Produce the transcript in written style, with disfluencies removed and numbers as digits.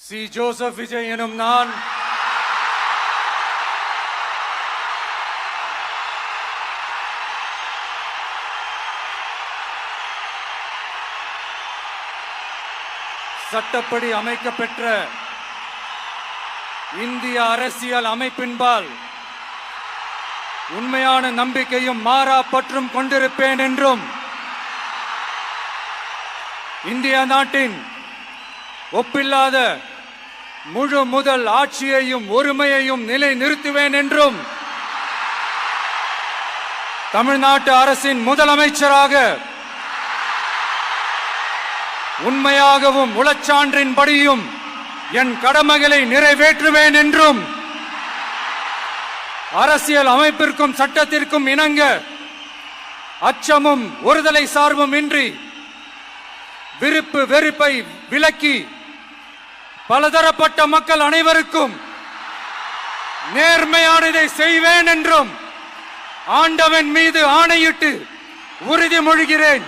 C. Joseph Vijay எனும் நான் சட்டப்படி அமைக்கப்பெற்ற இந்திய அரசியல் அமைப்பின்பால் உண்மையான நம்பிக்கையும் மாறா பற்றும் கொண்டிருப்பேன் என்றும் இந்திய நாட்டின் ஒப்பில்லாத முழு முதல் ஆட்சியையும் ஒருமையையும் நிலை நிறுத்துவேன் என்றும் தமிழ்நாட்டு அரசின் முதலமைச்சராக உண்மையாகவும் உளச்சான்றின்படியும் என் கடமைகளை நிறைவேற்றுவேன் என்றும் அரசியல் அமைப்பிற்கும் சட்டத்திற்கும் இணங்க அச்சமும் ஒருதலை சார்பும் இன்றி விருப்பு வெறுப்பை விலக்கி பலதரப்பட்ட மக்கள் அனைவருக்கும் நேர்மையானதை செய்வேன் என்றும் ஆண்டவன் மீது ஆணையிட்டு உறுதிமொழிகிறேன்.